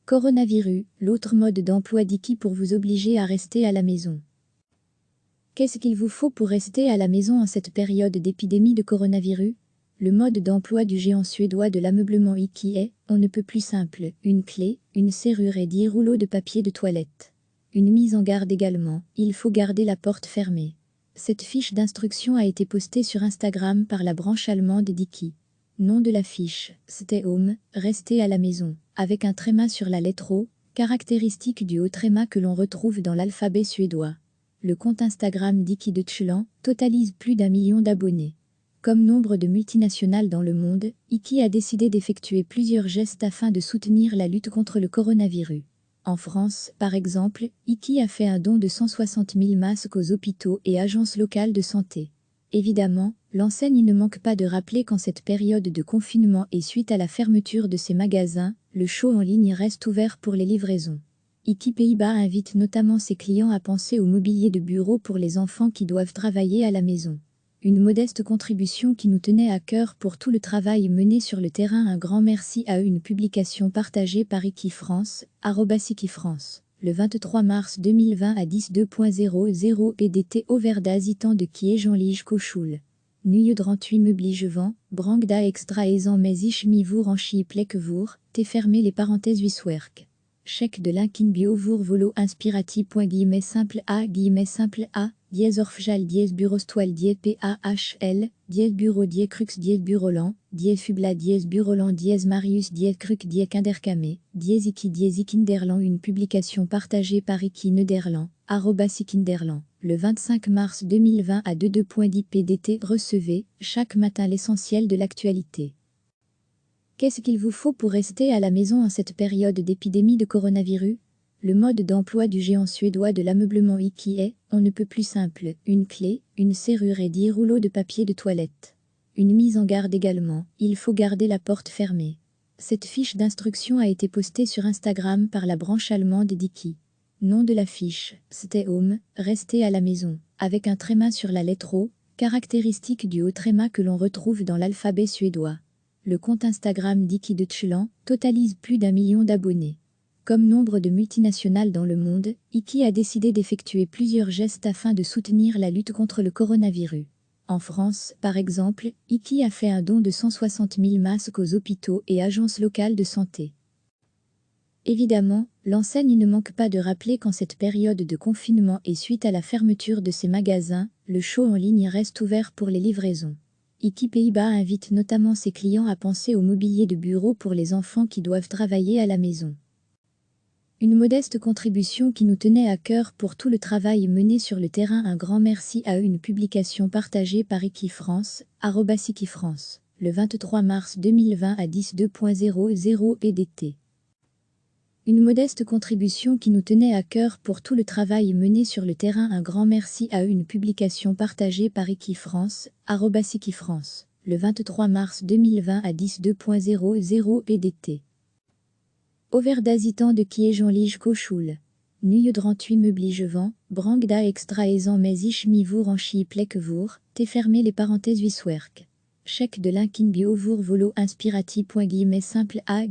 Coronavirus, l'autre mode d'emploi d'Iki pour vous obliger à rester à la maison. Qu'est-ce qu'il vous faut pour rester à la maison en cette période d'épidémie de coronavirus? Le mode d'emploi du géant suédois de l'ameublement Iki est, on ne peut plus simple, une clé, une serrure et 10 rouleaux de papier de toilette. Une mise en garde également, il faut garder la porte fermée. Cette fiche d'instruction a été postée sur Instagram par la branche allemande d'Iki. Nom de la fiche, Stay home, rester à la maison, avec un tréma sur la lettre O, caractéristique du haut tréma que l'on retrouve dans l'alphabet suédois. Le compte Instagram d'Iki Deutschland totalise plus d'1 million d'abonnés. Comme nombre de multinationales dans le monde, Iki a décidé d'effectuer plusieurs gestes afin de soutenir la lutte contre le coronavirus. En France, par exemple, Iki a fait un don de 160 000 masques aux hôpitaux et agences locales de santé. Évidemment, l'enseigne ne manque pas de rappeler qu'en cette période de confinement et suite à la fermeture de ses magasins, le show en ligne reste ouvert pour les livraisons. Iki Pays-Bas invite notamment ses clients à penser au mobilier de bureau pour les enfants qui doivent travailler à la maison. Une modeste contribution qui nous tenait à cœur pour tout le travail mené sur le terrain. Un grand merci à eux. Une publication partagée par Iki France, @IkiFrance, le 23 mars 2020 à 10:00 PDT Overdazitan de Kie Jean-Lige Kochul. Nye 38 Meubligevan, Brangda extra aisant mais ich mivour en chi plekvour, t'es fermé les parenthèses Wiswerk. Chèque de Linkin Bio Vour Volo Inspirati. Simple A dièse Orfjal dièse Burostoile dièse PAHL dièse Bureau dièse Crux dièse Burolan dièse Fubla dièse Burolan dièse Marius dièse Kruk dièse Kinderkame dièse Ikinderland. Une publication partagée par Iki Nederland, @Ikinderland, le 25 mars 2020 à 22:10 PDT. Recevez, chaque matin l'essentiel de l'actualité. Qu'est-ce qu'il vous faut pour rester à la maison en cette période d'épidémie de coronavirus? Le mode d'emploi du géant suédois de l'ameublement Iki est, on ne peut plus simple, une clé, une serrure et 10 rouleaux de papier de toilette. Une mise en garde également, il faut garder la porte fermée. Cette fiche d'instruction a été postée sur Instagram par la branche allemande d'Iki. Nom de la fiche, Stay home, rester à la maison, avec un tréma sur la lettre O, caractéristique du haut tréma que l'on retrouve dans l'alphabet suédois. Le compte Instagram d'Iki Deutschland totalise plus d'1 million d'abonnés. Comme nombre de multinationales dans le monde, Iki a décidé d'effectuer plusieurs gestes afin de soutenir la lutte contre le coronavirus. En France, par exemple, Iki a fait un don de 160 000 masques aux hôpitaux et agences locales de santé. Évidemment, l'enseigne ne manque pas de rappeler qu'en cette période de confinement et suite à la fermeture de ses magasins, le show en ligne reste ouvert pour les livraisons. Iki Pays-Bas invite notamment ses clients à penser au mobilier de bureau pour les enfants qui doivent travailler à la maison. Une modeste contribution qui nous tenait à cœur pour tout le travail mené sur le terrain. Un grand merci à eux. Une publication partagée par Iki France, @IkiFrance, le 23 mars 2020 à 10:00 PDT. Une modeste contribution qui nous tenait à cœur pour tout le travail mené sur le terrain. Un grand merci à eux. Une publication partagée par Iki France, @IkiFrance, le 23 mars 2020 à 10:00 PDT. Overdazitan de Kie Jean-Lige Kochul. Nye 38 Meubligevan, Brangda extra aisant mais ich mivour en chi plekvour, t'es fermé les parenthèses Wiswerk. Chèque de Linkin Bio Vour Volo Inspirati. Simple A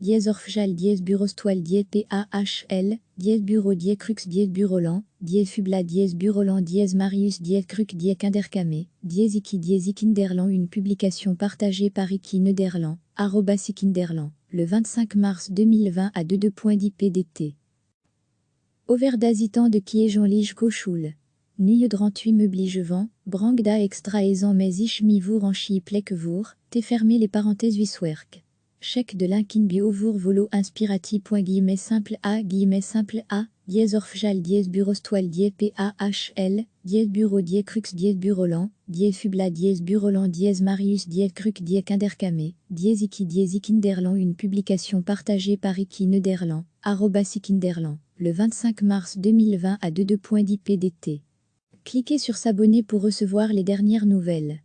dièse Orfjal dièse Burostoile dièse PAHL dièse Bureau dièse Crux dièse Burolan dièse Fubla dièse Burolan dièse Marius dièse Kruk dièse Kinderkame dièse Ikinderland. Une publication partagée par Iki Nederland, @Ikinderland, le 25 mars 2020 à 22:10 PDT. Overdazitan de Kie Jean-Lige Kochul. Nye 38 Meubligevan, Brangda extra aisant mais ich mivour en chi plekvour, t'es fermé les parenthèses Wiswerk. Chèque de Linkin Bio Vour Volo Inspirati. Simple A dièse Orfjal dièse Burostoile dièse PAHL dièse Bureau dièse Crux dièse Burolan dièse Fubla dièse Burolan dièse Marius dièse Kruk dièse Kinderkame dièse Ikinderland. Une publication partagée par Iki Nederland, @Ikinderland, le 25 mars 2020 à 22:10 PDT. Cliquez sur s'abonner pour recevoir les dernières nouvelles.